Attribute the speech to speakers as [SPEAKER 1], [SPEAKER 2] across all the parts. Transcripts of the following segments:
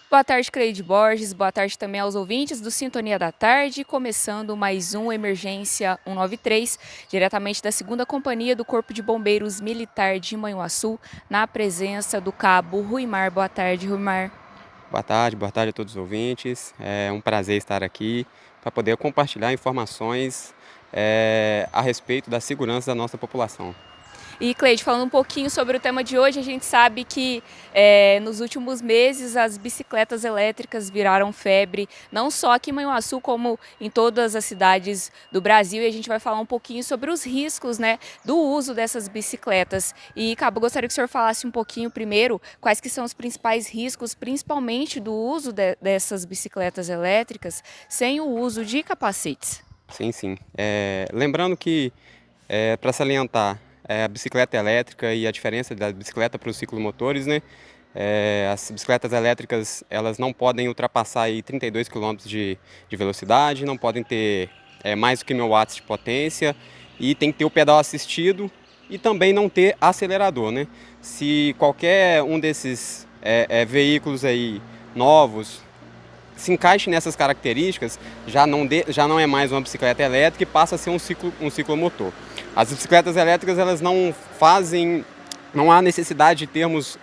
[SPEAKER 1] Boa tarde, Cleide Borges. Boa tarde também aos ouvintes do Sintonia da Tarde. Começando mais um Emergência 193, diretamente da 2ª Companhia do Corpo de Bombeiros Militar de Manhuaçu, na presença do cabo Ruimar. Boa tarde, Ruimar.
[SPEAKER 2] Boa tarde a todos os ouvintes. É um prazer estar aqui para poder compartilhar informações a respeito da segurança da nossa população.
[SPEAKER 1] E, Cleide, falando um pouquinho sobre o tema de hoje, a gente sabe que nos últimos meses as bicicletas elétricas viraram febre, não só aqui em Manhuaçu, como em todas as cidades do Brasil. E a gente vai falar um pouquinho sobre os riscos, né, do uso dessas bicicletas. E, Cabo, gostaria que o senhor falasse um pouquinho primeiro quais que são os principais riscos, principalmente do uso dessas bicicletas elétricas sem o uso de capacetes.
[SPEAKER 2] Sim, sim. Lembrando que, para salientar a bicicleta elétrica e a diferença da bicicleta para os ciclomotores, né? As bicicletas elétricas elas não podem ultrapassar aí 32 quilômetros de velocidade, não podem ter mais do que 1.000 watts de potência e tem que ter o pedal assistido e também não ter acelerador, né? Se qualquer um desses veículos aí novos se encaixe nessas características, já não é mais uma bicicleta elétrica e passa a ser um ciclomotor. As bicicletas elétricas elas não há necessidade de termos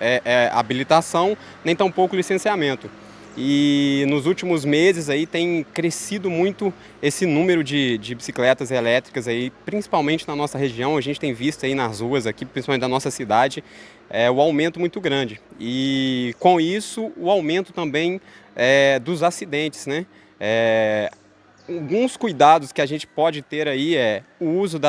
[SPEAKER 2] habilitação, nem tampouco licenciamento. E nos últimos meses aí tem crescido muito esse número de bicicletas elétricas aí, principalmente na nossa região. A gente tem visto aí nas ruas aqui, principalmente da nossa cidade, o aumento muito grande. E com isso o aumento também dos acidentes, né? Alguns cuidados que a gente pode ter aí o uso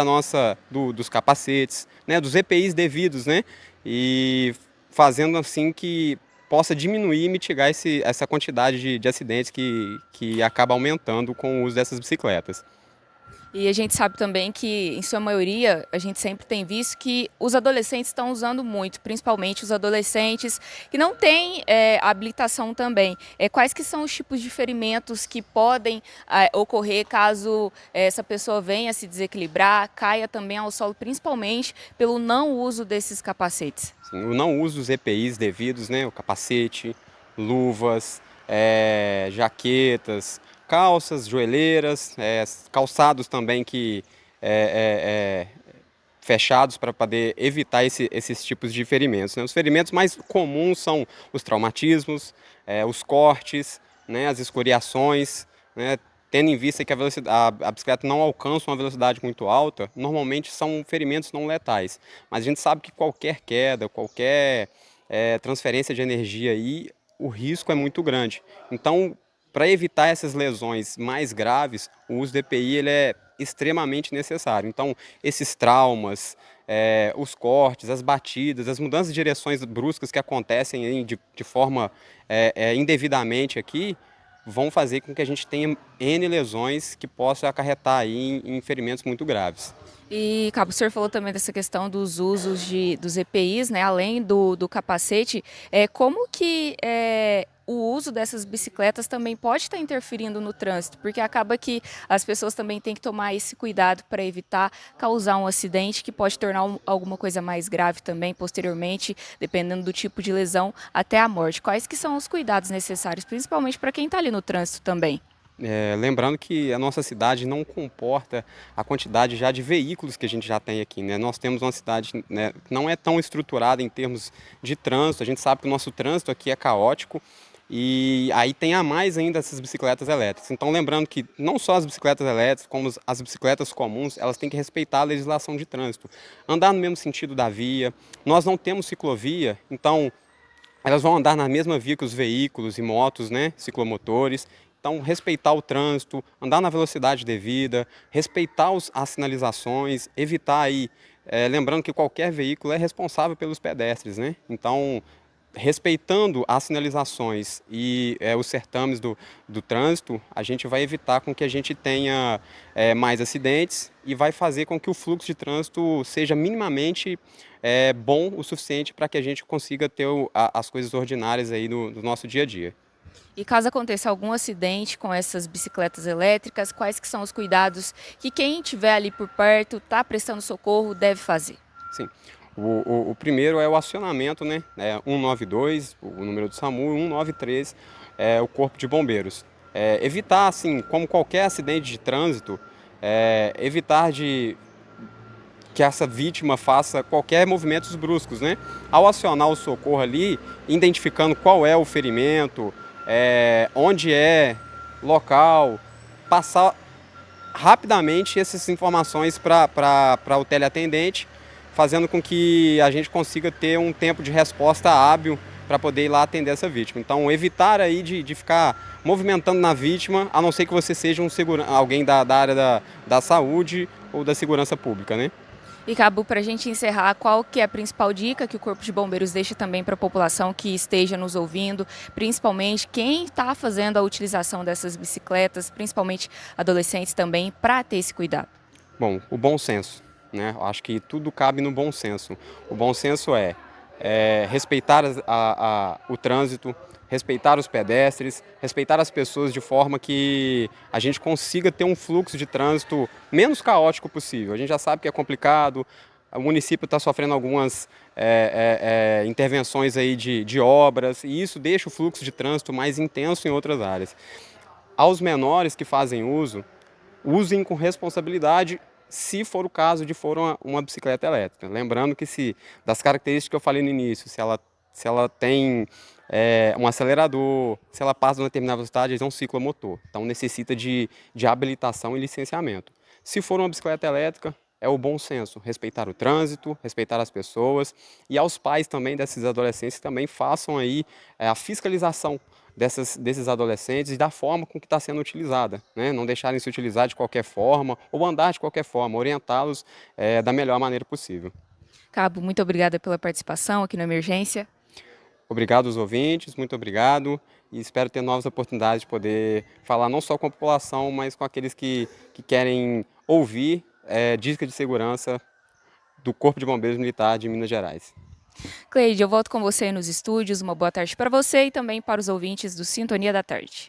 [SPEAKER 2] dos capacetes, né, dos EPIs devidos, né, e fazendo assim que possa diminuir e mitigar essa quantidade de acidentes que acaba aumentando com o uso dessas bicicletas.
[SPEAKER 1] E a gente sabe também que, em sua maioria, a gente sempre tem visto que os adolescentes estão usando muito, principalmente os adolescentes que não têm habilitação também. Quais que são os tipos de ferimentos que podem ocorrer caso essa pessoa venha se desequilibrar, caia também ao solo, principalmente pelo não uso desses capacetes?
[SPEAKER 2] Sim, o não uso dos EPIs devidos, né, o capacete, luvas, jaquetas, calças, joelheiras, calçados também que fechados para poder evitar esses tipos de ferimentos, né? Os ferimentos mais comuns são os traumatismos, os cortes, né, as escoriações, né? Tendo em vista que a bicicleta não alcança uma velocidade muito alta, normalmente são ferimentos não letais. Mas a gente sabe que qualquer queda, qualquer transferência de energia aí, o risco é muito grande. Então, para evitar essas lesões mais graves, o uso do EPI ele é extremamente necessário. Então, esses traumas, os cortes, as batidas, as mudanças de direções bruscas que acontecem aí de forma indevidamente aqui, vão fazer com que a gente tenha N lesões que possam acarretar aí em ferimentos muito graves.
[SPEAKER 1] E, Cabo, o senhor falou também dessa questão dos usos dos EPIs, né, além do capacete. Como que o uso dessas bicicletas também pode estar interferindo no trânsito? Porque acaba que as pessoas também têm que tomar esse cuidado para evitar causar um acidente que pode tornar alguma coisa mais grave também, posteriormente, dependendo do tipo de lesão, até a morte. Quais que são os cuidados necessários, principalmente para quem está ali no trânsito também?
[SPEAKER 2] Lembrando que a nossa cidade não comporta a quantidade já de veículos que a gente já tem aqui, né? Nós temos uma cidade, né, que não é tão estruturada em termos de trânsito. A gente sabe que o nosso trânsito aqui é caótico e aí tem a mais ainda essas bicicletas elétricas. Então, lembrando que não só as bicicletas elétricas, como as bicicletas comuns, elas têm que respeitar a legislação de trânsito, andar no mesmo sentido da via. Nós não temos ciclovia, então elas vão andar na mesma via que os veículos e motos, né, ciclomotores. Então, respeitar o trânsito, andar na velocidade devida, respeitar as sinalizações, evitar aí, lembrando que qualquer veículo é responsável pelos pedestres, né? Então, respeitando as sinalizações e os certames do trânsito, a gente vai evitar com que a gente tenha mais acidentes e vai fazer com que o fluxo de trânsito seja minimamente bom o suficiente para que a gente consiga ter as coisas ordinárias aí do nosso dia a dia.
[SPEAKER 1] E caso aconteça algum acidente com essas bicicletas elétricas, quais que são os cuidados que quem estiver ali por perto, está prestando socorro, deve fazer?
[SPEAKER 2] Sim. O primeiro é o acionamento, né? 192, o número do SAMU, 193 é o Corpo de Bombeiros. Evitar, assim, como qualquer acidente de trânsito, evitar de que essa vítima faça qualquer movimentos bruscos, né? Ao acionar o socorro ali, identificando qual é o ferimento, onde é, local, passar rapidamente essas informações para o teleatendente, fazendo com que a gente consiga ter um tempo de resposta hábil para poder ir lá atender essa vítima. Então, evitar aí de ficar movimentando na vítima, a não ser que você seja alguém da área da saúde ou da segurança pública, né?
[SPEAKER 1] E Cabo, para a gente encerrar, qual que é a principal dica que o Corpo de Bombeiros deixa também para a população que esteja nos ouvindo, principalmente quem está fazendo a utilização dessas bicicletas, principalmente adolescentes também, para ter esse cuidado?
[SPEAKER 2] Bom, o bom senso, né? Eu acho que tudo cabe no bom senso. O bom senso respeitar o trânsito, respeitar os pedestres, respeitar as pessoas de forma que a gente consiga ter um fluxo de trânsito menos caótico possível. A gente já sabe que é complicado, o município está sofrendo algumas intervenções aí de obras, e isso deixa o fluxo de trânsito mais intenso em outras áreas. Aos menores que fazem uso, usem com responsabilidade se for o caso de for uma bicicleta elétrica. Lembrando que das características que eu falei no início, se ela tem um acelerador, se ela passa uma determinada velocidade, é um ciclomotor. Então necessita de habilitação e licenciamento. Se for uma bicicleta elétrica, é o bom senso, respeitar o trânsito, respeitar as pessoas, e aos pais também desses adolescentes que também façam aí a fiscalização desses adolescentes e da forma com que está sendo utilizada, né? Não deixarem se utilizar de qualquer forma ou andar de qualquer forma, orientá-los da melhor maneira possível.
[SPEAKER 1] Cabo, muito obrigada pela participação aqui no Emergência.
[SPEAKER 2] Obrigado aos ouvintes, muito obrigado, e espero ter novas oportunidades de poder falar não só com a população, mas com aqueles que querem ouvir dicas de segurança do Corpo de Bombeiros Militar de Minas Gerais.
[SPEAKER 1] Cleide, eu volto com você nos estúdios. Uma boa tarde para você e também para os ouvintes do Sintonia da Tarde.